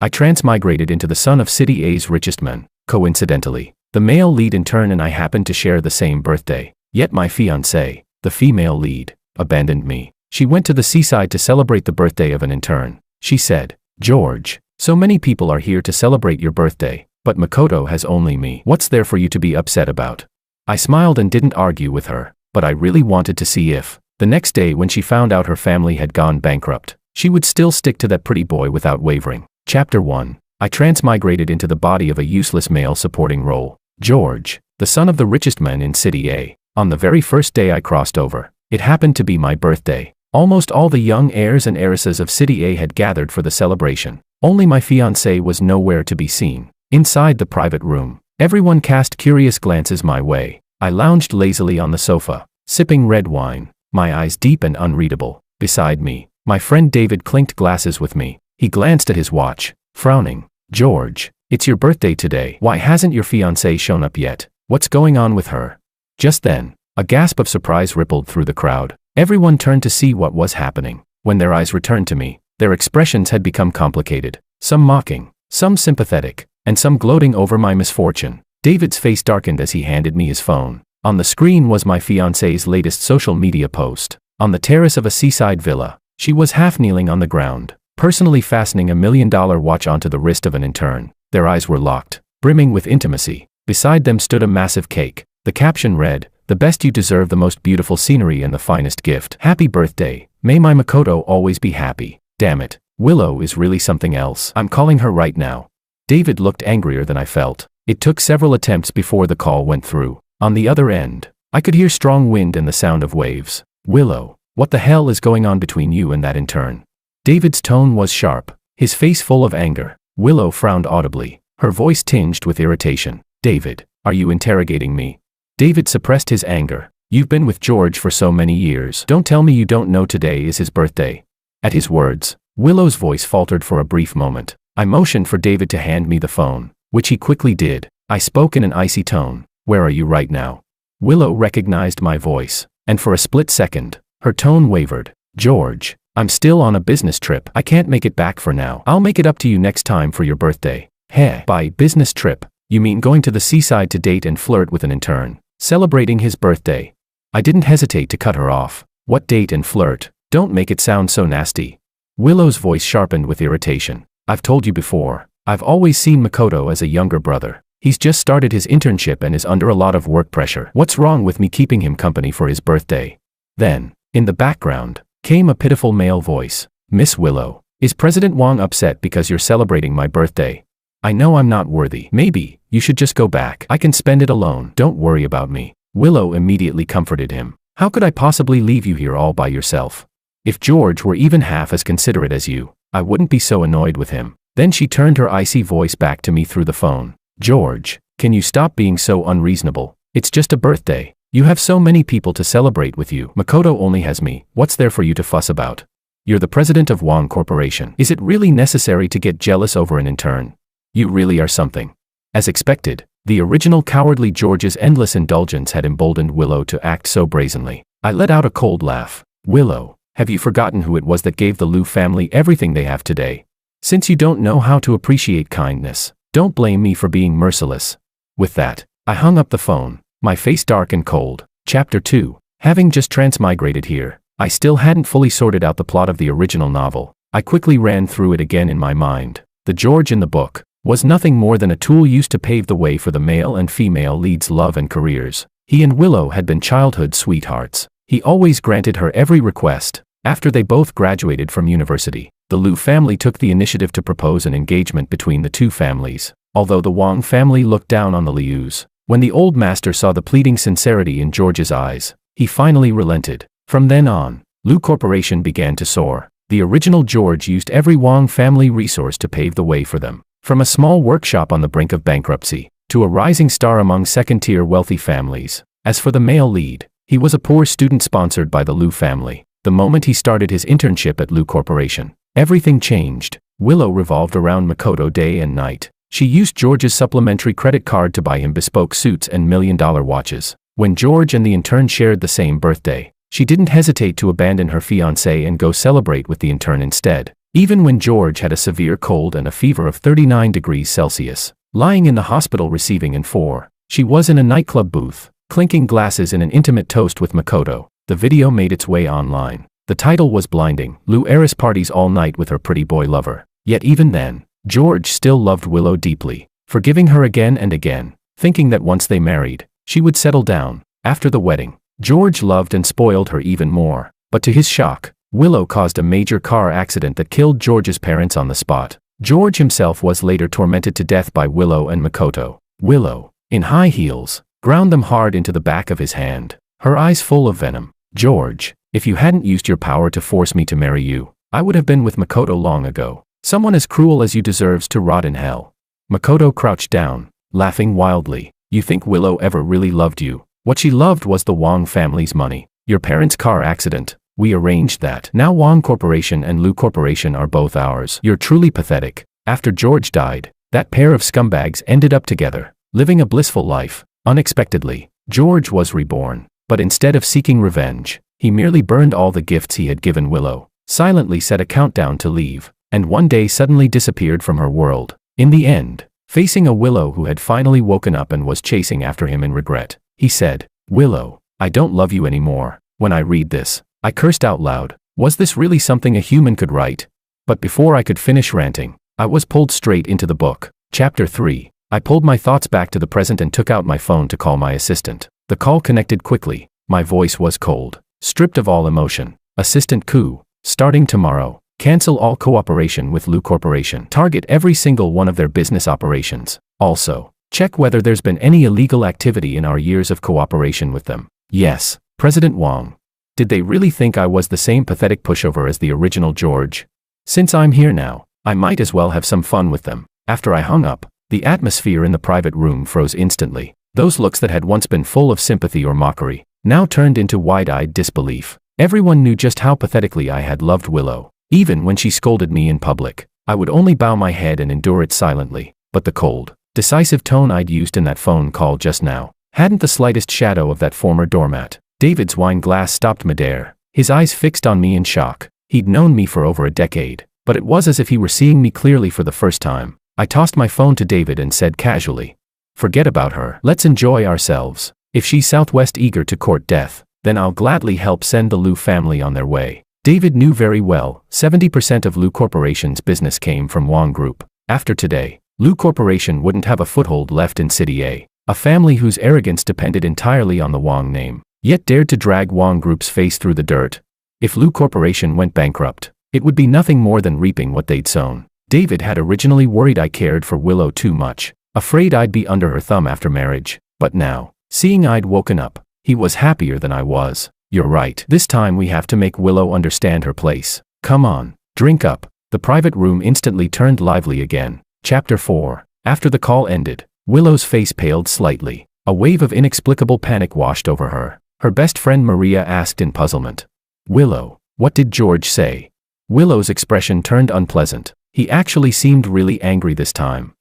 I transmigrated into the son of City A's richest man. Coincidentally, the male lead intern and I happened to share the same birthday. Yet my fiancée, the female lead, abandoned me. She went to the seaside to celebrate the birthday of an intern. She said, "George, so many people are here to celebrate your birthday, but Makoto has only me. What's there for you to be upset about?" I smiled and didn't argue with her, but I really wanted to see if, the next day when she found out her family had gone bankrupt, she would still stick to that pretty boy without wavering. Chapter 1. I transmigrated into the body of a useless male supporting role. George, the son of the richest man in City A. On the very first day I crossed over, it happened to be my birthday. Almost all the young heirs and heiresses of City A had gathered for the celebration. Only my fiancée was nowhere to be seen. Inside the private room, everyone cast curious glances my way. I lounged lazily on the sofa, sipping red wine, my eyes deep and unreadable. Beside me, my friend David clinked glasses with me. He glanced at his watch, frowning. "George, it's your birthday today. Why hasn't your fiancée shown up yet? What's going on with her?" Just then, a gasp of surprise rippled through the crowd. Everyone turned to see what was happening. When their eyes returned to me, their expressions had become complicated. Some mocking, some sympathetic, and some gloating over my misfortune. David's face darkened as he handed me his phone. On the screen was my fiancée's latest social media post. On the terrace of a seaside villa, she was half kneeling on the ground, personally fastening a $1 million watch onto the wrist of an intern. Their eyes were locked, brimming with intimacy. Beside them stood a massive cake. The caption read, "The best you deserve, the most beautiful scenery and the finest gift. Happy birthday. May my Makoto always be happy." Damn it, Willow is really something else. I'm calling her right now. David looked angrier than I felt. It took several attempts before the call went through. On the other end, I could hear strong wind and the sound of waves. "Willow, what the hell is going on between you and that intern?" David's tone was sharp, his face full of anger. Willow frowned audibly, her voice tinged with irritation. "David, are you interrogating me?" David suppressed his anger. "You've been with George for so many years. Don't tell me you don't know today is his birthday." At his words, Willow's voice faltered for a brief moment. I motioned for David to hand me the phone, which he quickly did. I spoke in an icy tone. "Where are you right now?" Willow recognized my voice, and for a split second, her tone wavered. "George, I'm still on a business trip. I can't make it back for now. I'll make it up to you next time for your birthday." "Heh, by business trip, you mean going to the seaside to date and flirt with an intern, celebrating his birthday?" I didn't hesitate to cut her off. "What date and flirt? Don't make it sound so nasty." Willow's voice sharpened with irritation. "I've told you before, I've always seen Makoto as a younger brother. He's just started his internship and is under a lot of work pressure. What's wrong with me keeping him company for his birthday?" Then, in the background, came a pitiful male voice. "Miss Willow, is President Wong upset because you're celebrating my birthday? I know I'm not worthy. Maybe you should just go back. I can spend it alone. Don't worry about me." Willow immediately comforted him. "How could I possibly leave you here all by yourself? If George were even half as considerate as you, I wouldn't be so annoyed with him." Then she turned her icy voice back to me through the phone. "George, can you stop being so unreasonable? It's just a birthday. You have so many people to celebrate with you. Makoto only has me. What's there for you to fuss about? You're the president of Wong Corporation. Is it really necessary to get jealous over an intern? You really are something." As expected, the original cowardly George's endless indulgence had emboldened Willow to act so brazenly. I let out a cold laugh. "Willow, have you forgotten who it was that gave the Liu family everything they have today? Since you don't know how to appreciate kindness, don't blame me for being merciless." With that, I hung up the phone, my face dark and cold. Chapter 2. Having just transmigrated here, I still hadn't fully sorted out the plot of the original novel. I quickly ran through it again in my mind. The George in the book was nothing more than a tool used to pave the way for the male and female leads' love and careers. He and Willow had been childhood sweethearts. He always granted her every request. After they both graduated from university, the Liu family took the initiative to propose an engagement between the two families, although the Wong family looked down on the Lius. When the old master saw the pleading sincerity in George's eyes, he finally relented. From then on, Liu Corporation began to soar. The original George used every Wong family resource to pave the way for them. From a small workshop on the brink of bankruptcy, to a rising star among second-tier wealthy families. As for the male lead, he was a poor student sponsored by the Liu family. The moment he started his internship at Liu Corporation, everything changed. Willow revolved around Makoto day and night. She used George's supplementary credit card to buy him bespoke suits and million-dollar watches. When George and the intern shared the same birthday, she didn't hesitate to abandon her fiancé and go celebrate with the intern instead. Even when George had a severe cold and a fever of 39 degrees Celsius, lying in the hospital receiving in 4, she was in a nightclub booth, clinking glasses in an intimate toast with Makoto. The video made its way online. The title was blinding. Lou Eris parties all night with her pretty boy lover. Yet even then, George still loved Willow deeply, forgiving her again and again, thinking that once they married, she would settle down. After the wedding, George loved and spoiled her even more. But to his shock, Willow caused a major car accident that killed George's parents on the spot. George himself was later tormented to death by Willow and Makoto. Willow, in high heels, ground them hard into the back of his hand, her eyes full of venom. George, if you hadn't used your power to force me to marry you, I would have been with Makoto long ago. Someone as cruel as you deserves to rot in hell. Makoto crouched down, laughing wildly. You think Willow ever really loved you? What she loved was the Wong family's money. Your parents' car accident. We arranged that. Now Wong Corporation and Lu Corporation are both ours. You're truly pathetic. After George died, that pair of scumbags ended up together, living a blissful life. Unexpectedly, George was reborn. But instead of seeking revenge, he merely burned all the gifts he had given Willow, silently set a countdown to leave, and one day suddenly disappeared from her world. In the end, facing a Willow who had finally woken up and was chasing after him in regret, he said, "Willow, I don't love you anymore." When I read this, I cursed out loud. Was this really something a human could write? But before I could finish ranting, I was pulled straight into the book. Chapter 3. I pulled my thoughts back to the present and took out my phone to call my assistant. The call connected quickly. My voice was cold, stripped of all emotion. Assistant Ku, starting tomorrow, cancel all cooperation with Lu Corporation. Target every single one of their business operations. Also, check whether there's been any illegal activity in our years of cooperation with them. Yes, President Wong. Did they really think I was the same pathetic pushover as the original George? Since I'm here now, I might as well have some fun with them. After I hung up, the atmosphere in the private room froze instantly. Those looks that had once been full of sympathy or mockery, now turned into wide-eyed disbelief. Everyone knew just how pathetically I had loved Willow. Even when she scolded me in public, I would only bow my head and endure it silently. But the cold, decisive tone I'd used in that phone call just now hadn't the slightest shadow of that former doormat. David's wine glass stopped midair, his eyes fixed on me in shock. He'd known me for over a decade, but it was as if he were seeing me clearly for the first time. I tossed my phone to David and said casually, "Forget about her. Let's enjoy ourselves. If she's Southwest eager to court death, then I'll gladly help send the Lu family on their way." David knew very well, 70% of Lu Corporation's business came from Wong Group. After today, Lu Corporation wouldn't have a foothold left in City A family whose arrogance depended entirely on the Wong name, yet dared to drag Wong Group's face through the dirt. If Lu Corporation went bankrupt, it would be nothing more than reaping what they'd sown. David had originally worried I cared for Willow too much, afraid I'd be under her thumb after marriage. But now, seeing I'd woken up, he was happier than I was. "You're right. This time we have to make Willow understand her place. Come on, drink up." The private room instantly turned lively again. Chapter 4. After the call ended, Willow's face paled slightly. A wave of inexplicable panic washed over her. Her best friend Maria asked in puzzlement, "Willow, what did George say?" Willow's expression turned unpleasant. He actually seemed really angry this time.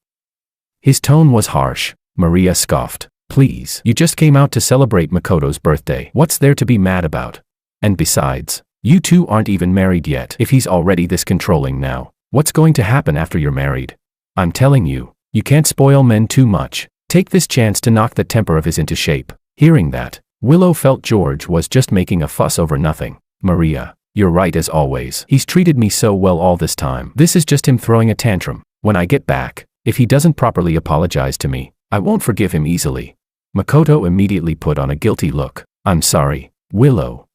His tone was harsh. Maria scoffed. "Please, you just came out to celebrate Makoto's birthday. What's there to be mad about? And besides, you two aren't even married yet. If he's already this controlling now, what's going to happen after you're married? I'm telling you, you can't spoil men too much. Take this chance to knock the temper of his into shape." Hearing that, Willow felt George was just making a fuss over nothing. "Maria, you're right as always. He's treated me so well all this time. This is just him throwing a tantrum. When I get back, if he doesn't properly apologize to me, I won't forgive him easily." Makoto immediately put on a guilty look. "I'm sorry, Willow.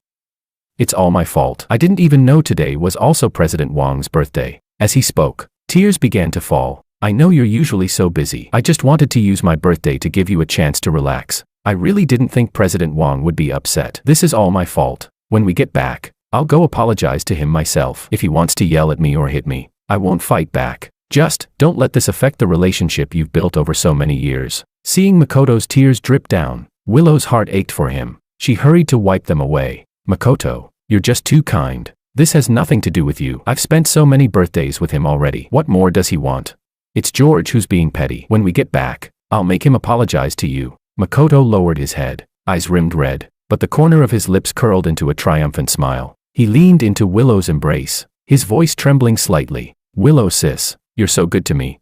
It's all my fault. I didn't even know today was also President Wong's birthday." As he spoke, tears began to fall. "I know you're usually so busy. I just wanted to use my birthday to give you a chance to relax. I really didn't think President Wong would be upset. This is all my fault. When we get back, I'll go apologize to him myself. If he wants to yell at me or hit me, I won't fight back. Just don't let this affect the relationship you've built over so many years." Seeing Makoto's tears drip down, Willow's heart ached for him. She hurried to wipe them away. "Makoto, you're just too kind. This has nothing to do with you. I've spent so many birthdays with him already. What more does he want? It's George who's being petty. When we get back, I'll make him apologize to you." Makoto lowered his head, eyes rimmed red, but the corner of his lips curled into a triumphant smile. He leaned into Willow's embrace, his voice trembling slightly. "Willow sis, you're so good to me.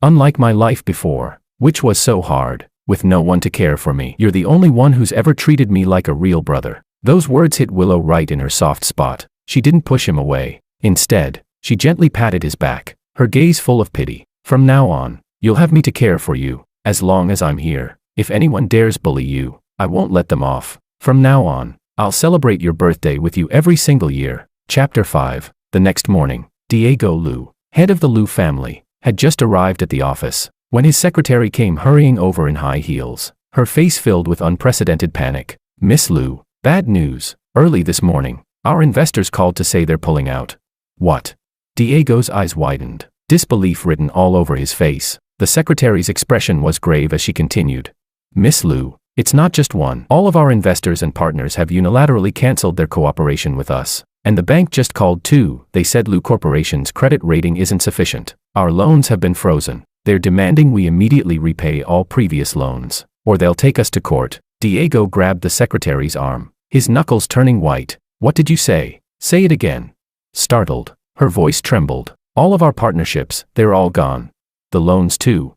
Unlike my life before, which was so hard, with no one to care for me. You're the only one who's ever treated me like a real brother." Those words hit Willow right in her soft spot. She didn't push him away. Instead, she gently patted his back, her gaze full of pity. "From now on, you'll have me to care for you, as long as I'm here. If anyone dares bully you, I won't let them off. From now on, I'll celebrate your birthday with you every single year." Chapter 5. The next morning, Diego Lu, head of the Lu family, had just arrived at the office when his secretary came hurrying over in high heels, her face filled with unprecedented panic. "Miss Lu, bad news. Early this morning, our investors called to say they're pulling out." "What?" Diego's eyes widened, disbelief written all over his face. The secretary's expression was grave as she continued. "Miss Lu, it's not just one. All of our investors and partners have unilaterally canceled their cooperation with us. And the bank just called too. They said Lu Corporation's credit rating isn't sufficient. Our loans have been frozen. They're demanding we immediately repay all previous loans, or they'll take us to court." Diego grabbed the secretary's arm, his knuckles turning white. "What did you say? Say it again." Startled, her voice trembled. "All of our partnerships, they're all gone. The loans too.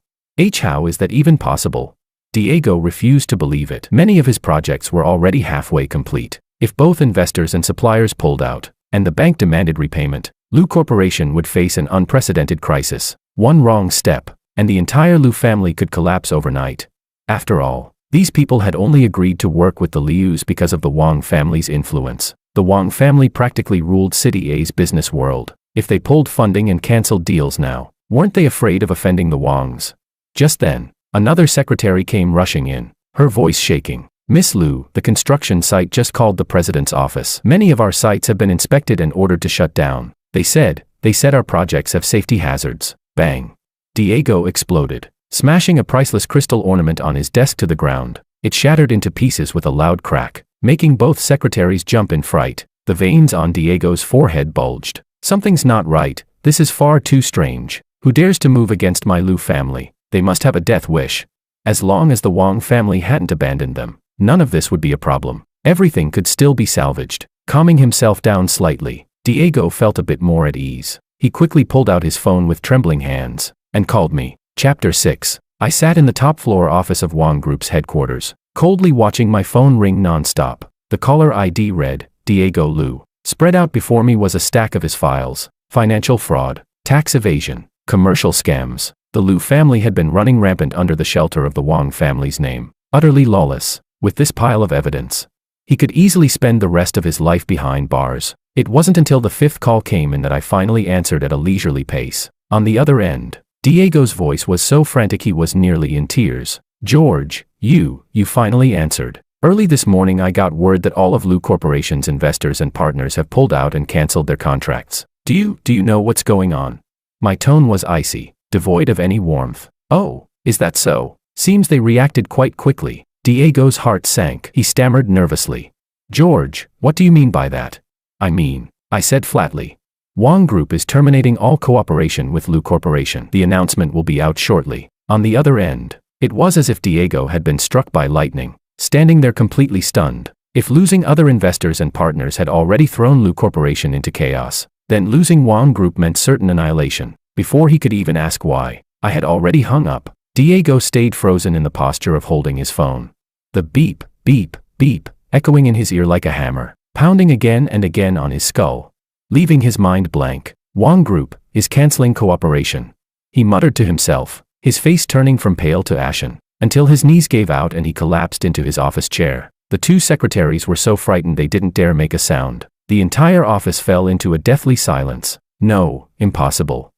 How is that even possible?" Diego refused to believe it. Many of his projects were already halfway complete. If both investors and suppliers pulled out, and the bank demanded repayment, Lu Corporation would face an unprecedented crisis. One wrong step, and the entire Lu family could collapse overnight. After all, these people had only agreed to work with the Lius because of the Wang family's influence. The Wang family practically ruled City A's business world. If they pulled funding and canceled deals now, weren't they afraid of offending the Wangs? Just then, another secretary came rushing in, her voice shaking. "Miss Lu, the construction site just called the president's office. Many of our sites have been inspected and ordered to shut down. They said our projects have safety hazards." Bang. Diego exploded, smashing a priceless crystal ornament on his desk to the ground. It shattered into pieces with a loud crack, making both secretaries jump in fright. The veins on Diego's forehead bulged. "Something's not right. This is far too strange. Who dares to move against my Lu family? They must have a death wish." As long as the Wang family hadn't abandoned them, none of this would be a problem. Everything could still be salvaged. Calming himself down slightly, Diego felt a bit more at ease. He quickly pulled out his phone with trembling hands and called me. Chapter 6. I sat in the top floor office of Wang Group's headquarters, coldly watching my phone ring non-stop. The caller ID read, Diego Lu. Spread out before me was a stack of his files: financial fraud, tax evasion, commercial scams. The Lu family had been running rampant under the shelter of the Wang family's name, utterly lawless. With this pile of evidence, he could easily spend the rest of his life behind bars. It wasn't until the fifth call came in that I finally answered at a leisurely pace. On the other end, Diego's voice was so frantic he was nearly in tears. "George, you finally answered. Early this morning I got word that all of Lu Corporation's investors and partners have pulled out and canceled their contracts. Do you know what's going on?" My tone was icy, devoid of any warmth. "Oh, is that so? Seems they reacted quite quickly." Diego's heart sank. He stammered nervously. "George, what do you mean by that?" I said flatly. "Wang Group is terminating all cooperation with Lu Corporation. The announcement will be out shortly." On the other end, it was as if Diego had been struck by lightning, standing there completely stunned. If losing other investors and partners had already thrown Lu Corporation into chaos, then losing Wang Group meant certain annihilation. Before he could even ask why, I had already hung up. Diego stayed frozen in the posture of holding his phone. The beep, beep, beep, echoing in his ear like a hammer, pounding again and again on his skull, leaving his mind blank. "Wang Group is canceling cooperation," he muttered to himself, his face turning from pale to ashen, until his knees gave out and he collapsed into his office chair. The two secretaries were so frightened they didn't dare make a sound. The entire office fell into a deathly silence. No, impossible.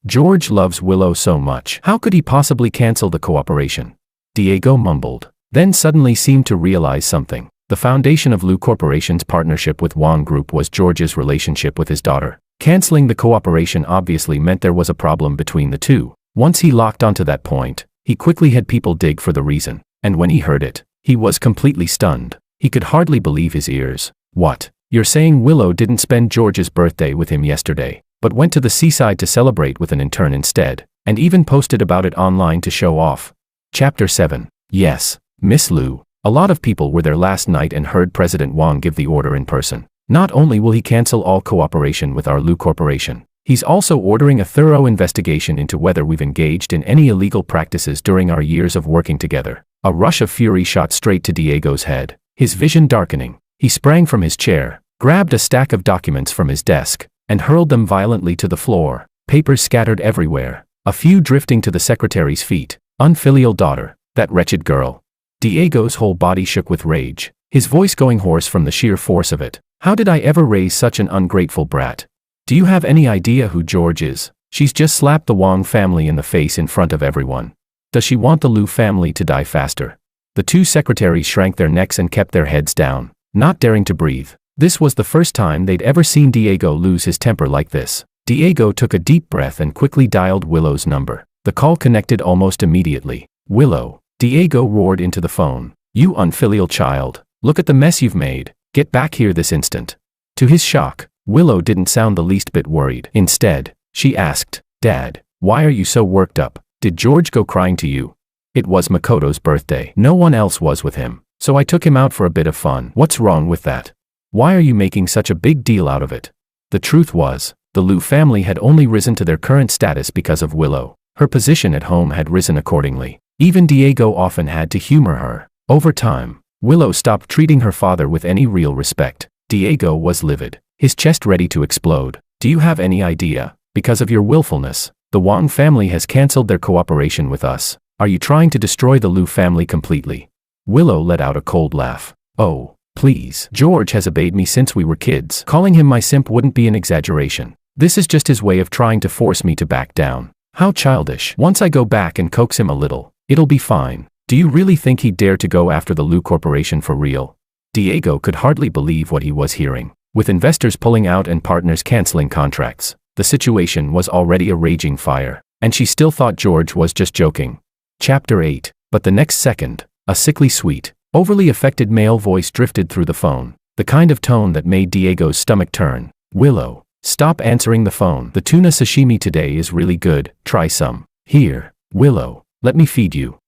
George loves Willow so much. How could he possibly cancel the cooperation? Diego mumbled, then suddenly seemed to realize something. The foundation of Lu Corporation's partnership with Wang Group was George's relationship with his daughter. Canceling the cooperation obviously meant there was a problem between the two. Once he locked onto that point, he quickly had people dig for the reason, and when he heard it, he was completely stunned. He could hardly believe his ears. "What? You're saying Willow didn't spend George's birthday with him yesterday, but went to the seaside to celebrate with an intern instead, and even posted about it online to show off?" Chapter 7. Yes, Miss Lu. A lot of people were there last night and heard President Wang give the order in person. Not only will he cancel all cooperation with our Lu Corporation, he's also ordering a thorough investigation into whether we've engaged in any illegal practices during our years of working together. A rush of fury shot straight to Diego's head, his vision darkening. He sprang from his chair, grabbed a stack of documents from his desk, and hurled them violently to the floor, papers scattered everywhere, a few drifting to the secretary's feet. Unfilial daughter, that wretched girl. Diego's whole body shook with rage, his voice going hoarse from the sheer force of it. How did I ever raise such an ungrateful brat? Do you have any idea who George is? She's just slapped the Wong family in the face in front of everyone. Does she want the Lu family to die faster? The two secretaries shrank their necks and kept their heads down, not daring to breathe. This was the first time they'd ever seen Diego lose his temper like this. Diego took a deep breath and quickly dialed Willow's number. The call connected almost immediately. Willow, Diego roared into the phone. You unfilial child, look at the mess you've made. Get back here this instant. To his shock, Willow didn't sound the least bit worried. Instead, she asked, Dad, why are you so worked up? Did George go crying to you? It was Makoto's birthday. No one else was with him, so I took him out for a bit of fun. What's wrong with that? Why are you making such a big deal out of it? The truth was, the Lu family had only risen to their current status because of Willow. Her position at home had risen accordingly. Even Diego often had to humor her. Over time, Willow stopped treating her father with any real respect. Diego was livid, his chest ready to explode. Do you have any idea? Because of your willfulness, the Wong family has cancelled their cooperation with us. Are you trying to destroy the Lu family completely? Willow let out a cold laugh. Oh, please. George has obeyed me since we were kids. Calling him my simp wouldn't be an exaggeration. This is just his way of trying to force me to back down. How childish. Once I go back and coax him a little, it'll be fine. Do you really think he'd dare to go after the Lu Corporation for real? Diego could hardly believe what he was hearing. With investors pulling out and partners canceling contracts, the situation was already a raging fire, and she still thought George was just joking. Chapter 8. But the next second, a sickly sweet, overly affected male voice drifted through the phone, the kind of tone that made Diego's stomach turn. Willow, stop answering the phone. The tuna sashimi today is really good, try some. Here, Willow, let me feed you.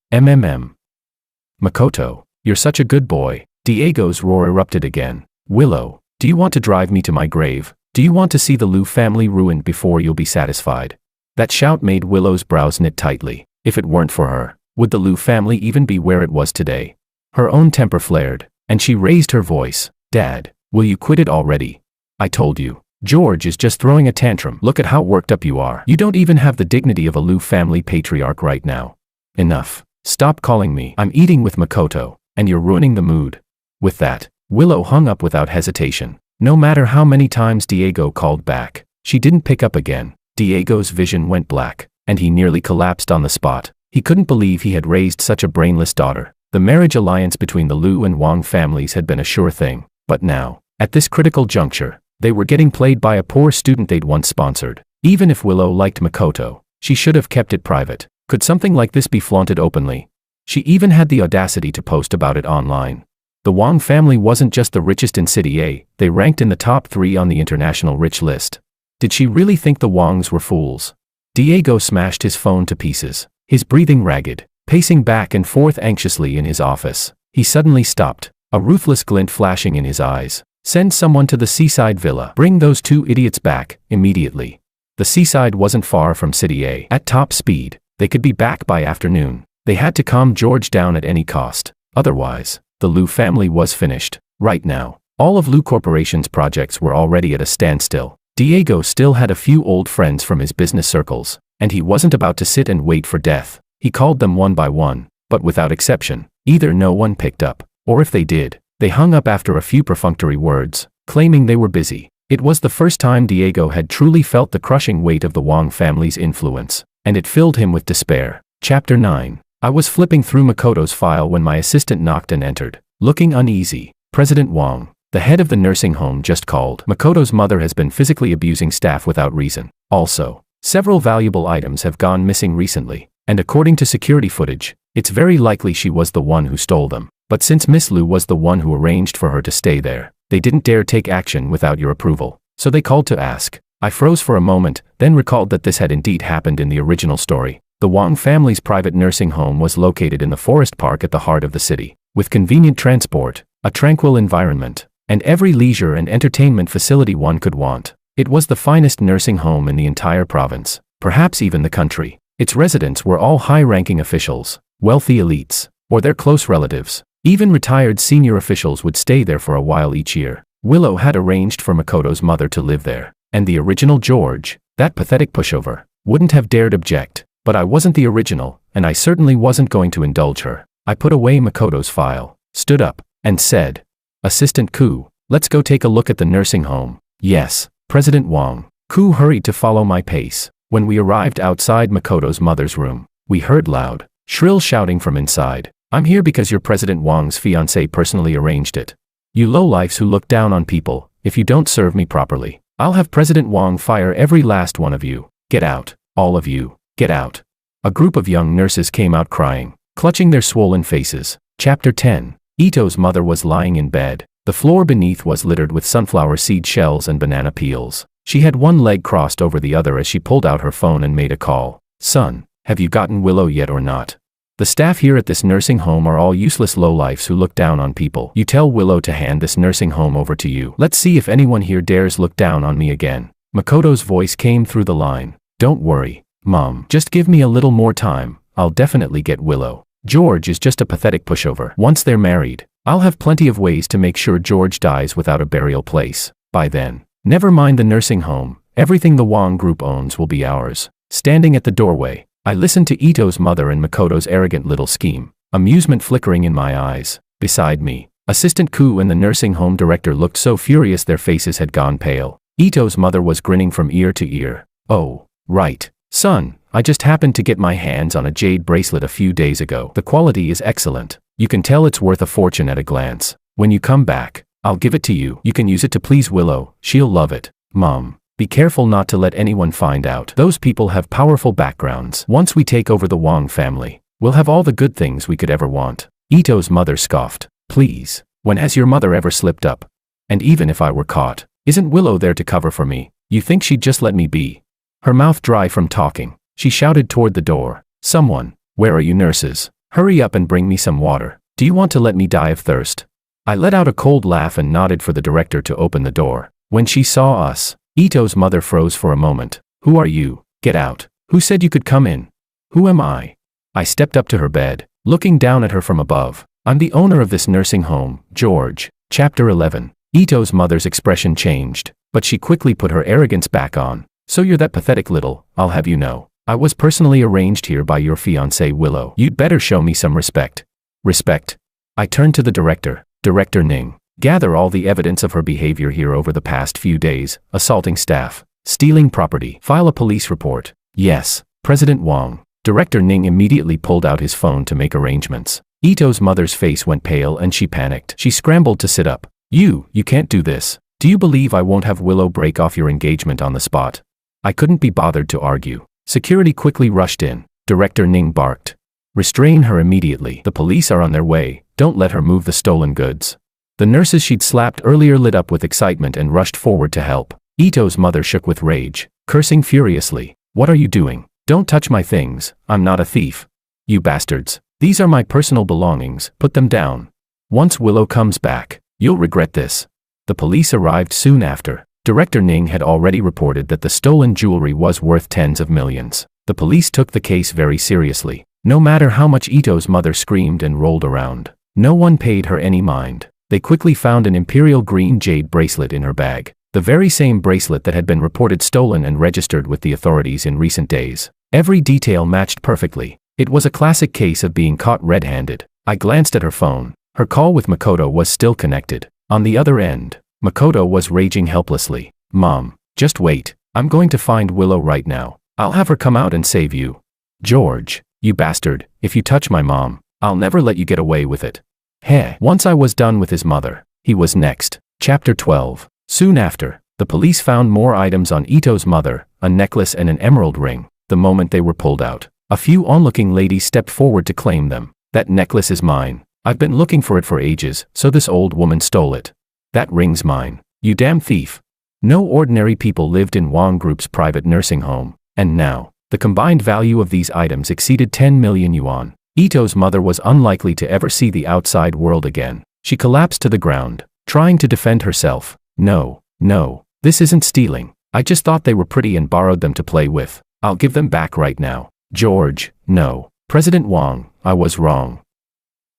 Makoto, you're such a good boy. Diego's roar erupted again. Willow, do you want to drive me to my grave? Do you want to see the Lu family ruined before you'll be satisfied? That shout made Willow's brows knit tightly. If it weren't for her, would the Lu family even be where it was today? Her own temper flared, and she raised her voice. Dad, will you quit it already? I told you. George is just throwing a tantrum. Look at how worked up you are. You don't even have the dignity of a Lu family patriarch right now. Enough. Stop calling me. I'm eating with Makoto, and you're ruining the mood. With that, Willow hung up without hesitation. No matter how many times Diego called back, she didn't pick up again. Diego's vision went black, and he nearly collapsed on the spot. He couldn't believe he had raised such a brainless daughter. The marriage alliance between the Lu and Wong families had been a sure thing, but now, at this critical juncture, they were getting played by a poor student they'd once sponsored. Even if Willow liked Makoto, she should have kept it private. Could something like this be flaunted openly? She even had the audacity to post about it online. The Wong family wasn't just the richest in City A, they ranked in the top 3 on the international rich list. Did she really think the Wongs were fools? Diego smashed his phone to pieces, his breathing ragged, pacing back and forth anxiously in his office. He suddenly stopped, a ruthless glint flashing in his eyes. Send someone to the seaside villa. Bring those 2 idiots back, immediately. The seaside wasn't far from City A. At top speed, they could be back by afternoon. They had to calm George down at any cost. Otherwise, the Lu family was finished. Right now, all of Lu Corporation's projects were already at a standstill. Diego still had a few old friends from his business circles, and he wasn't about to sit and wait for death. He called them one by one, but without exception, either no one picked up, or if they did, they hung up after a few perfunctory words, claiming they were busy. It was the first time Diego had truly felt the crushing weight of the Wong family's influence, and it filled him with despair. Chapter 9. I was flipping through Makoto's file when my assistant knocked and entered, looking uneasy. President Wong, the head of the nursing home, just called. Makoto's mother has been physically abusing staff without reason. Also, several valuable items have gone missing recently, and according to security footage, it's very likely she was the one who stole them. But since Miss Lu was the one who arranged for her to stay there, they didn't dare take action without your approval, so they called to ask. I froze for a moment, then recalled that this had indeed happened in the original story. The Wong family's private nursing home was located in the forest park at the heart of the city, with convenient transport, a tranquil environment, and every leisure and entertainment facility one could want. It was the finest nursing home in the entire province, perhaps even the country. Its residents were all high-ranking officials, wealthy elites, or their close relatives. Even retired senior officials would stay there for a while each year. Willow had arranged for Makoto's mother to live there, and the original George, that pathetic pushover, wouldn't have dared object. But I wasn't the original, and I certainly wasn't going to indulge her. I put away Makoto's file, stood up, and said, "Assistant Ku, let's go take a look at the nursing home." "Yes, President Wang." Ku hurried to follow my pace. When we arrived outside Makoto's mother's room, we heard loud, shrill shouting from inside. "I'm here because your President Wang's fiancée personally arranged it. You lowlifes who look down on people, if you don't serve me properly, I'll have President Wang fire every last one of you. Get out, all of you, get out." A group of young nurses came out crying, clutching their swollen faces. Chapter 10. Ito's mother was lying in bed. The floor beneath was littered with sunflower seed shells and banana peels. She had one leg crossed over the other as she pulled out her phone and made a call. "Son, have you gotten Willow yet or not? The staff here at this nursing home are all useless lowlifes who look down on people. You tell Willow to hand this nursing home over to you. Let's see if anyone here dares look down on me again." Makoto's voice came through the line. "Don't worry, Mom. Just give me a little more time. I'll definitely get Willow. George is just a pathetic pushover. Once they're married, I'll have plenty of ways to make sure George dies without a burial place. By then, never mind the nursing home, everything the Wang Group owns will be ours." Standing at the doorway, I listened to Ito's mother and Makoto's arrogant little scheme, amusement flickering in my eyes. Beside me, Assistant Ku and the nursing home director looked so furious their faces had gone pale. Ito's mother was grinning from ear to ear. "Oh, right. Son, I just happened to get my hands on a jade bracelet a few days ago. The quality is excellent. You can tell it's worth a fortune at a glance. When you come back, I'll give it to you. You can use it to please Willow. She'll love it." "Mom, be careful not to let anyone find out. Those people have powerful backgrounds. Once we take over the Wang family, we'll have all the good things we could ever want." Ito's mother scoffed. "Please, when has your mother ever slipped up? And even if I were caught, isn't Willow there to cover for me? You think she'd just let me be?" Her mouth dry from talking, she shouted toward the door. "Someone, where are you nurses? Hurry up and bring me some water. Do you want to let me die of thirst?" I let out a cold laugh and nodded for the director to open the door. When she saw us, Ito's mother froze for a moment. "Who are you? Get out. Who said you could come in?" "Who am I?" I stepped up to her bed, looking down at her from above. "I'm the owner of this nursing home, George." Chapter 11. Ito's mother's expression changed, but she quickly put her arrogance back on. "So you're that pathetic little, I'll have you know. I was personally arranged here by your fiancée Willow. You'd better show me some respect." "Respect?" I turned to the director. "Director Ning, gather all the evidence of her behavior here over the past few days, assaulting staff, stealing property, file a police report." "Yes, President Wang." Director Ning immediately pulled out his phone to make arrangements. Ito's mother's face went pale and she panicked. She scrambled to sit up. You can't do this. Do you believe I won't have Willow break off your engagement on the spot?" I couldn't be bothered to argue. Security quickly rushed in. Director Ning barked. "Restrain her immediately. The police are on their way. Don't let her move the stolen goods." The nurses she'd slapped earlier lit up with excitement and rushed forward to help. Ito's mother shook with rage, cursing furiously. "What are you doing? Don't touch my things. I'm not a thief. You bastards. These are my personal belongings. Put them down. Once Willow comes back, you'll regret this." The police arrived soon after. Director Ning had already reported that the stolen jewelry was worth tens of millions. The police took the case very seriously. No matter how much Ito's mother screamed and rolled around, no one paid her any mind. They quickly found an imperial green jade bracelet in her bag, the very same bracelet that had been reported stolen and registered with the authorities in recent days. Every detail matched perfectly. It was a classic case of being caught red-handed. I glanced at her phone. Her call with Makoto was still connected. On the other end, Makoto was raging helplessly. "Mom, just wait. I'm going to find Willow right now. I'll have her come out and save you." "George, you bastard, if you touch my mom, I'll never let you get away with it." Heh. Once I was done with his mother, he was next. Chapter 12. Soon after, the police found more items on Ito's mother, a necklace and an emerald ring. The moment they were pulled out, a few onlooking ladies stepped forward to claim them. "That necklace is mine. I've been looking for it for ages, so this old woman stole it. That ring's mine. You damn thief." No ordinary people lived in Wang Group's private nursing home, and now, the combined value of these items exceeded 10 million yuan. Ito's mother was unlikely to ever see the outside world again. She collapsed to the ground, trying to defend herself. No, this isn't stealing. I just thought they were pretty and borrowed them to play with. I'll give them back right now. George, no. President Wang, I was wrong.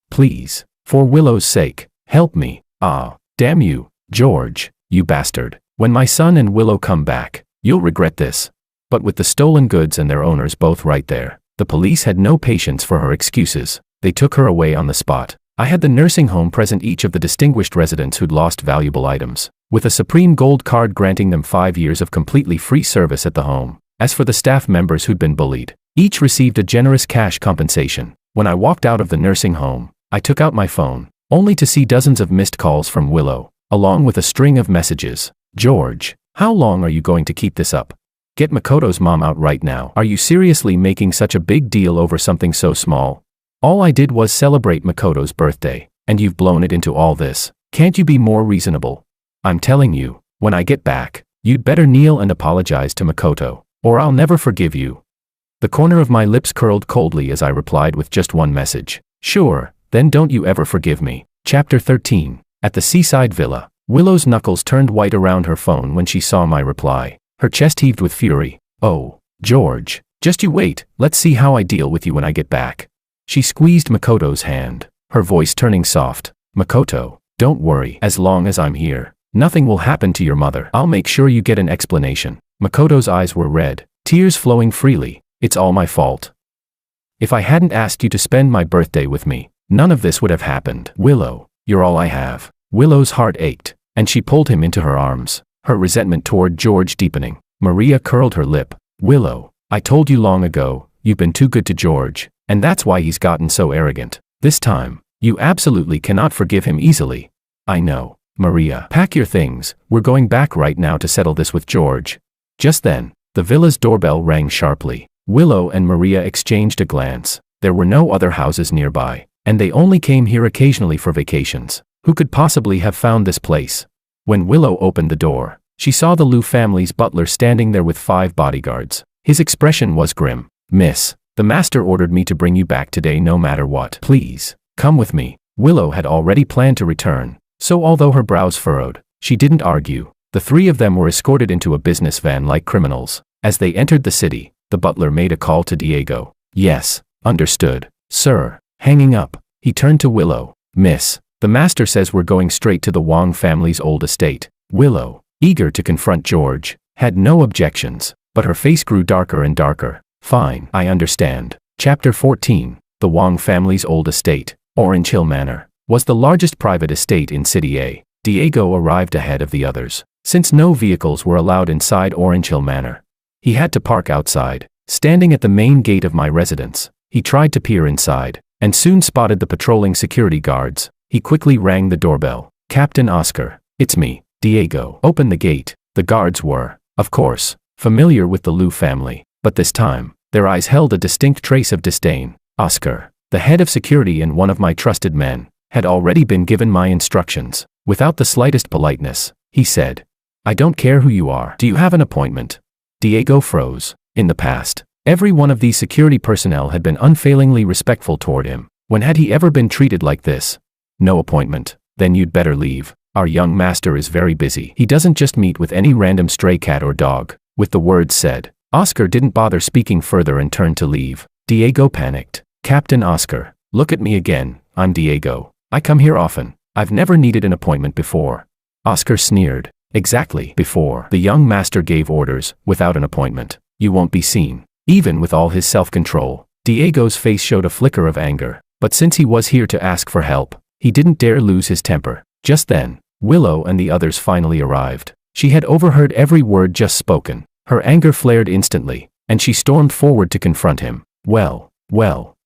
Please, for Willow's sake, help me. Ah, damn you, George, you bastard. When my son and Willow come back, you'll regret this. But with the stolen goods and their owners both right there, the police had no patience for her excuses. They took her away on the spot. I had the nursing home present each of the distinguished residents who'd lost valuable items, with a supreme gold card granting them 5 years of completely free service at the home. As for the staff members who'd been bullied, each received a generous cash compensation. When I walked out of the nursing home, I took out my phone, only to see dozens of missed calls from Willow, along with a string of messages. George, how long are you going to keep this up? Get Makoto's mom out right now. Are you seriously making such a big deal over something so small? All I did was celebrate Makoto's birthday, and you've blown it into all this. Can't you be more reasonable? I'm telling you, when I get back, you'd better kneel and apologize to Makoto, or I'll never forgive you. The corner of my lips curled coldly as I replied with just one message. Sure, then don't you ever forgive me. Chapter 13. At the seaside villa, Willow's knuckles turned white around her phone when she saw my reply. Her chest heaved with fury. Oh, George, just you wait, let's see how I deal with you when I get back. She squeezed Makoto's hand, her voice turning soft. Makoto, don't worry, as long as I'm here, nothing will happen to your mother. I'll make sure you get an explanation. Makoto's eyes were red, tears flowing freely. It's all my fault. If I hadn't asked you to spend my birthday with me, none of this would have happened. Willow, you're all I have. Willow's heart ached, and she pulled him into her arms, her resentment toward George deepening. Maria curled her lip. Willow, I told you long ago, you've been too good to George, and that's why he's gotten so arrogant. This time, you absolutely cannot forgive him easily. I know. Maria, pack your things, we're going back right now to settle this with George. Just then, the villa's doorbell rang sharply. Willow and Maria exchanged a glance. There were no other houses nearby, and they only came here occasionally for vacations. Who could possibly have found this place? When Willow opened the door, she saw the Liu family's butler standing there with 5 bodyguards. His expression was grim. Miss, the master ordered me to bring you back today no matter what. Please, come with me. Willow had already planned to return, so although her brows furrowed, she didn't argue. The 3 of them were escorted into a business van like criminals. As they entered the city, the butler made a call to Diego. Yes, understood, sir. Hanging up, he turned to Willow. Miss, the master says we're going straight to the Wang family's old estate. Willow, eager to confront George, had no objections, but her face grew darker and darker. Fine, I understand. Chapter 14. The Wang family's old estate, Orange Hill Manor, was the largest private estate in City A. Diego arrived ahead of the others, since no vehicles were allowed inside Orange Hill Manor. He had to park outside, standing at the main gate of my residence. He tried to peer inside, and soon spotted the patrolling security guards. He quickly rang the doorbell. Captain Oscar, it's me, Diego. Open the gate. The guards were, of course, familiar with the Liu family, but this time, their eyes held a distinct trace of disdain. Oscar, the head of security and one of my trusted men, had already been given my instructions. Without the slightest politeness, he said, I don't care who you are. Do you have an appointment? Diego froze. In the past, every one of these security personnel had been unfailingly respectful toward him. When had he ever been treated like this? No appointment. Then you'd better leave. Our young master is very busy. He doesn't just meet with any random stray cat or dog. With the words said, Oscar didn't bother speaking further and turned to leave. Diego panicked. Captain Oscar, look at me again. I'm Diego. I come here often. I've never needed an appointment before. Oscar sneered. Exactly. Before. The young master gave orders, without an appointment, you won't be seen. Even with all his self-control, Diego's face showed a flicker of anger. But since he was here to ask for help, he didn't dare lose his temper. Just then, Willow and the others finally arrived. She had overheard every word just spoken. Her anger flared instantly, and she stormed forward to confront him. Well,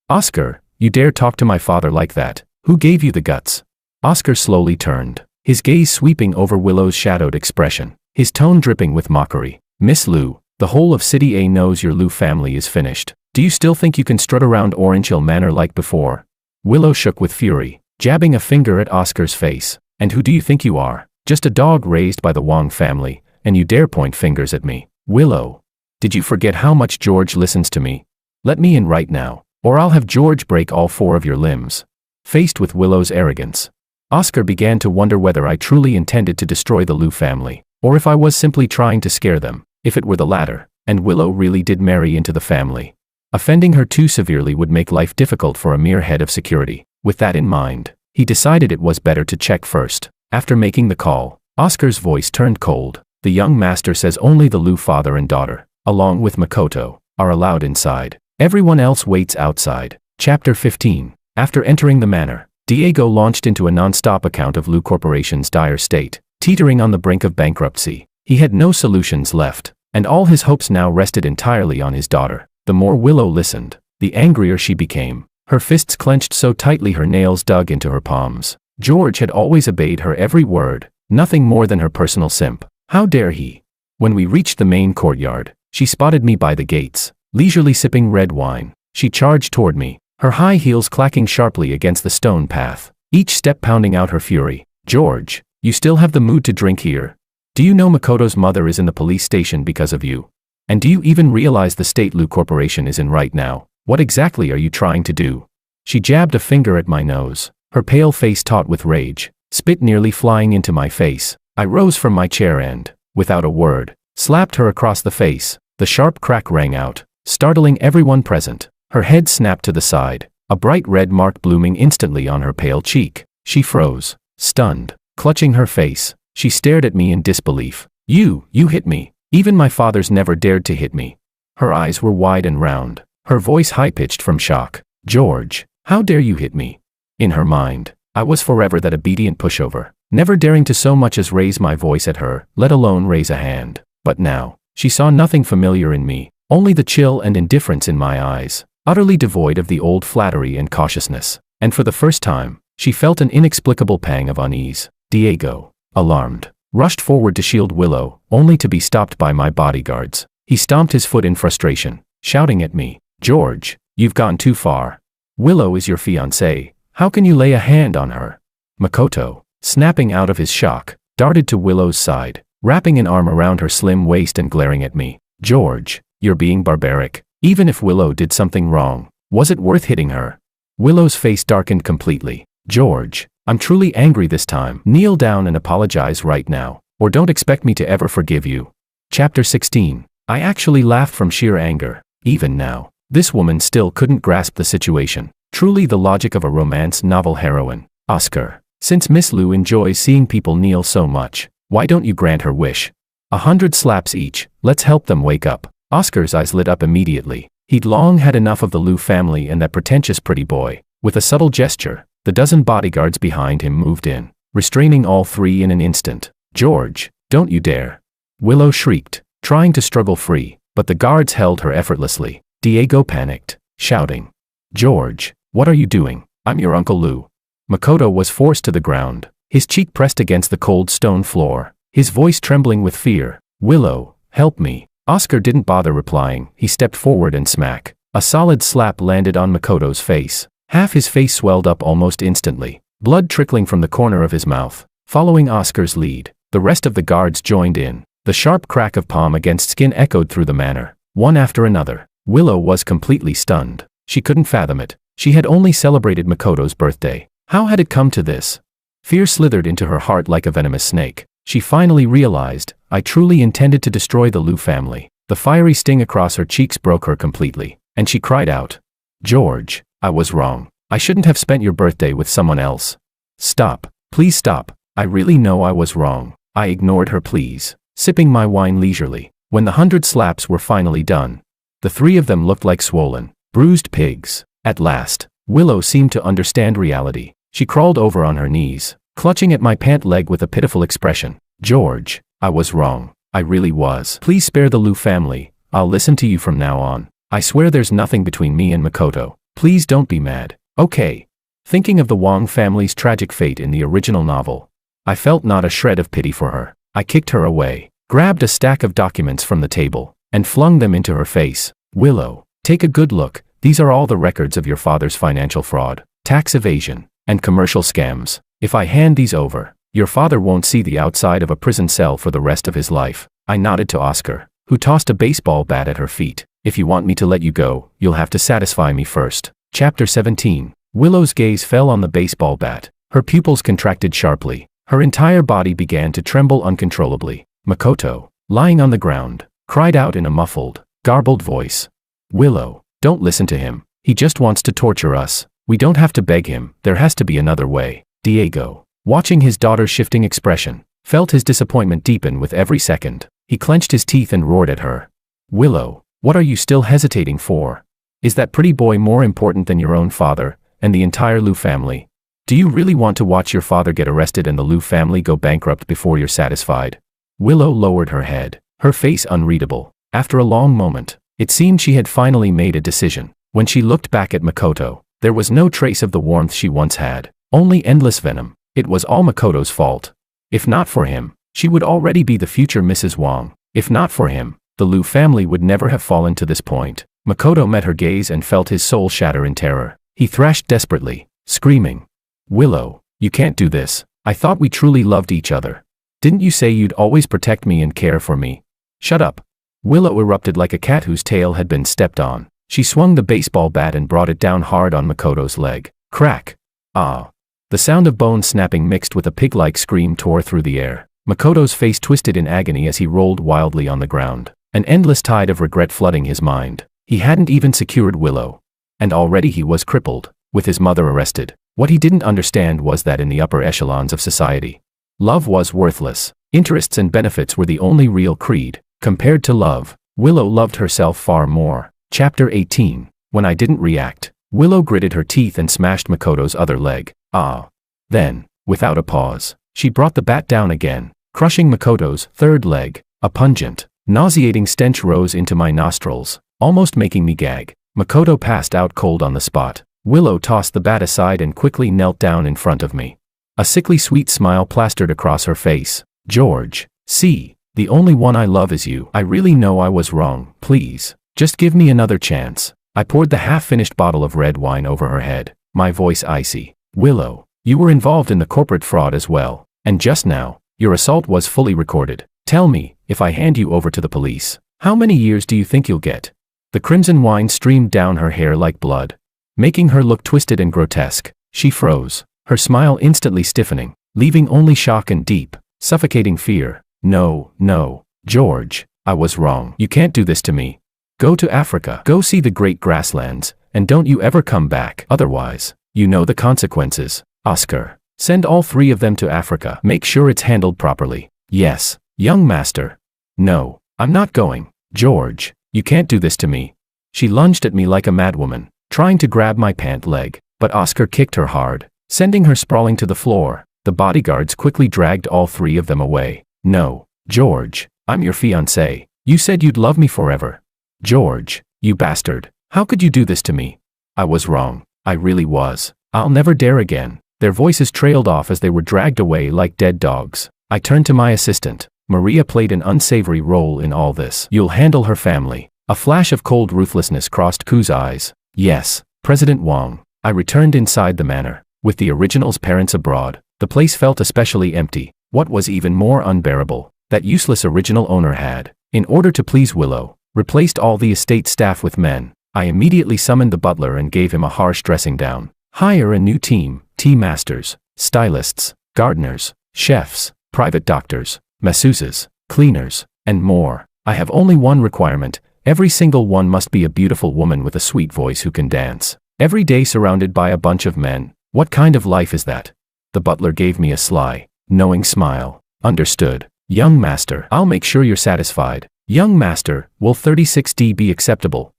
Oscar, you dare talk to my father like that? Who gave you the guts? Oscar slowly turned, his gaze sweeping over Willow's shadowed expression, his tone dripping with mockery. Miss Liu, the whole of City A knows your Liu family is finished. Do you still think you can strut around Orange Hill Manor like before? Willow shook with fury, jabbing a finger at Oscar's face. And who do you think you are? Just a dog raised by the Wang family, and you dare point fingers at me? Willow, did you forget how much George listens to me? Let me in right now, or I'll have George break all 4 of your limbs. Faced with Willow's arrogance, Oscar began to wonder whether I truly intended to destroy the Liu family, or if I was simply trying to scare them. If it were the latter, and Willow really did marry into the family, offending her too severely would make life difficult for a mere head of security. With that in mind, he decided it was better to check first. After making the call, Oscar's voice turned cold. The young master says only the Liu father and daughter, along with Makoto, are allowed inside. Everyone else waits outside. Chapter 15. After entering the manor, Diego launched into a non-stop account of Liu Corporation's dire state, teetering on the brink of bankruptcy. He had no solutions left, and all his hopes now rested entirely on his daughter. The more Willow listened, the angrier she became. Her fists clenched so tightly her nails dug into her palms. George had always obeyed her every word, nothing more than her personal simp. How dare he? When we reached the main courtyard, she spotted me by the gates, leisurely sipping red wine. She charged toward me, her high heels clacking sharply against the stone path, each step pounding out her fury. George, you still have the mood to drink here? Do you know Makoto's mother is in the police station because of you? And do you even realize the state Liu Corporation is in right now? What exactly are you trying to do? She jabbed a finger at my nose, her pale face taut with rage, spit nearly flying into my face. I rose from my chair and, without a word, slapped her across the face. The sharp crack rang out, startling everyone present. Her head snapped to the side, a bright red mark blooming instantly on her pale cheek. She froze, stunned, clutching her face. She stared at me in disbelief. You hit me. Even my father's never dared to hit me. Her eyes were wide and round, her voice high-pitched from shock. George, how dare you hit me? In her mind, I was forever that obedient pushover, never daring to so much as raise my voice at her, let alone raise a hand. But now, she saw nothing familiar in me, only the chill and indifference in my eyes, utterly devoid of the old flattery and cautiousness. And for the first time, she felt an inexplicable pang of unease. Diego, alarmed, rushed forward to shield Willow, only to be stopped by my bodyguards. He stomped his foot in frustration, shouting at me, George, you've gone too far. Willow is your fiancée. How can you lay a hand on her? Makoto, snapping out of his shock, darted to Willow's side, wrapping an arm around her slim waist and glaring at me. George, you're being barbaric. Even if Willow did something wrong, was it worth hitting her? Willow's face darkened completely. George, I'm truly angry this time. Kneel down and apologize right now, or don't expect me to ever forgive you. Chapter 16. I actually laughed from sheer anger. Even now, this woman still couldn't grasp the situation. Truly the logic of a romance novel heroine. Oscar, since Miss Liu enjoys seeing people kneel so much, why don't you grant her wish? 100 slaps each, let's help them wake up. Oscar's eyes lit up immediately. He'd long had enough of the Liu family and that pretentious pretty boy. With a subtle gesture, the dozen bodyguards behind him moved in, restraining all three in an instant. George, don't you dare. Willow shrieked, trying to struggle free, but the guards held her effortlessly. Diego panicked, shouting, George, what are you doing? I'm your Uncle Liu. Makoto was forced to the ground, his cheek pressed against the cold stone floor, his voice trembling with fear. Willow, help me. Oscar didn't bother replying. He stepped forward and smack. A solid slap landed on Makoto's face. Half his face swelled up almost instantly, blood trickling from the corner of his mouth. Following Oscar's lead, the rest of the guards joined in. The sharp crack of palm against skin echoed through the manor, one after another. Willow was completely stunned. She couldn't fathom it. She had only celebrated Makoto's birthday. How had it come to this? Fear slithered into her heart like a venomous snake. She finally realized, I truly intended to destroy the Liu family. The fiery sting across her cheeks broke her completely, and she cried out, George, I was wrong. I shouldn't have spent your birthday with someone else. Stop. Please stop. I really know I was wrong. I ignored her pleas, sipping my wine leisurely. When the 100 slaps were finally done, the three of them looked like swollen, bruised pigs. At last, Willow seemed to understand reality. She crawled over on her knees, clutching at my pant leg with a pitiful expression. George, I was wrong. I really was. Please spare the Liu family. I'll listen to you from now on. I swear there's nothing between me and Makoto. Please don't be mad. Okay. Thinking of the Wang family's tragic fate in the original novel, I felt not a shred of pity for her. I kicked her away, grabbed a stack of documents from the table, and flung them into her face. Willow, take a good look. These are all the records of your father's financial fraud, tax evasion, and commercial scams. If I hand these over, your father won't see the outside of a prison cell for the rest of his life. I nodded to Oscar, who tossed a baseball bat at her feet. If you want me to let you go, you'll have to satisfy me first. Chapter 17. Willow's gaze fell on the baseball bat. Her pupils contracted sharply. Her entire body began to tremble uncontrollably. Makoto, lying on the ground, cried out in a muffled, garbled voice. Willow, don't listen to him. He just wants to torture us. We don't have to beg him. There has to be another way. Diego, watching his daughter's shifting expression, felt his disappointment deepen with every second. He clenched his teeth and roared at her. Willow, what are you still hesitating for? Is that pretty boy more important than your own father and the entire Liu family? Do you really want to watch your father get arrested and the Liu family go bankrupt before you're satisfied? Willow lowered her head, her face unreadable. After a long moment, it seemed she had finally made a decision. When she looked back at Makoto, there was no trace of the warmth she once had, only endless venom. It was all Makoto's fault. If not for him, she would already be the future Mrs. Wang. If not for him, the Liu family would never have fallen to this point. Makoto met her gaze and felt his soul shatter in terror. He thrashed desperately, screaming. Willow, you can't do this. I thought we truly loved each other. Didn't you say you'd always protect me and care for me? Shut up. Willow erupted like a cat whose tail had been stepped on. She swung the baseball bat and brought it down hard on Makoto's leg. Crack. Ah. The sound of bone snapping mixed with a pig-like scream tore through the air. Makoto's face twisted in agony as he rolled wildly on the ground, an endless tide of regret flooding his mind. He hadn't even secured Willow. And already he was crippled, with his mother arrested. What he didn't understand was that in the upper echelons of society, love was worthless. Interests and benefits were the only real creed. Compared to love, Willow loved herself far more. Chapter 18. When I didn't react, Willow gritted her teeth and smashed Makoto's other leg. Ah. Then, without a pause, she brought the bat down again, crushing Makoto's third leg. A pungent, nauseating stench rose into my nostrils, almost making me gag. Makoto passed out cold on the spot. Willow tossed the bat aside and quickly knelt down in front of me. A sickly sweet smile plastered across her face. George, see, the only one I love is you. I really know I was wrong. Please, just give me another chance. I poured the half-finished bottle of red wine over her head, my voice icy. Willow, you were involved in the corporate fraud as well, and just now, your assault was fully recorded. Tell me, if I hand you over to the police, how many years do you think you'll get? The crimson wine streamed down her hair like blood, making her look twisted and grotesque. She froze, her smile instantly stiffening, leaving only shock and deep, suffocating fear. No, no, George, I was wrong. You can't do this to me. Go to Africa. Go see the great grasslands, and don't you ever come back. Otherwise, you know the consequences. Oscar, send all three of them to Africa. Make sure it's handled properly. Yes, young master. No, I'm not going. George, you can't do this to me. She lunged at me like a madwoman, trying to grab my pant leg, but Oscar kicked her hard, sending her sprawling to the floor. The bodyguards quickly dragged all three of them away. No, George, I'm your fiancé. You said you'd love me forever. George, you bastard. How could you do this to me? I was wrong. I really was. I'll never dare again. Their voices trailed off as they were dragged away like dead dogs. I turned to my assistant. Maria played an unsavory role in all this. You'll handle her family. A flash of cold ruthlessness crossed Ku's eyes. Yes, President Wang. I returned inside the manor. With the original's parents abroad, the place felt especially empty. What was even more unbearable, that useless original owner had, in order to please Willow, replaced all the estate staff with men. I immediately summoned the butler and gave him a harsh dressing down. Hire a new team, tea masters, stylists, gardeners, chefs, private doctors, masseuses, cleaners, and more. I have only one requirement. Every single one must be a beautiful woman with a sweet voice who can dance. Every day surrounded by a bunch of men. What kind of life is that? The butler gave me a sly, knowing smile. Understood. Young master, I'll make sure you're satisfied. Young master, will 36D be acceptable?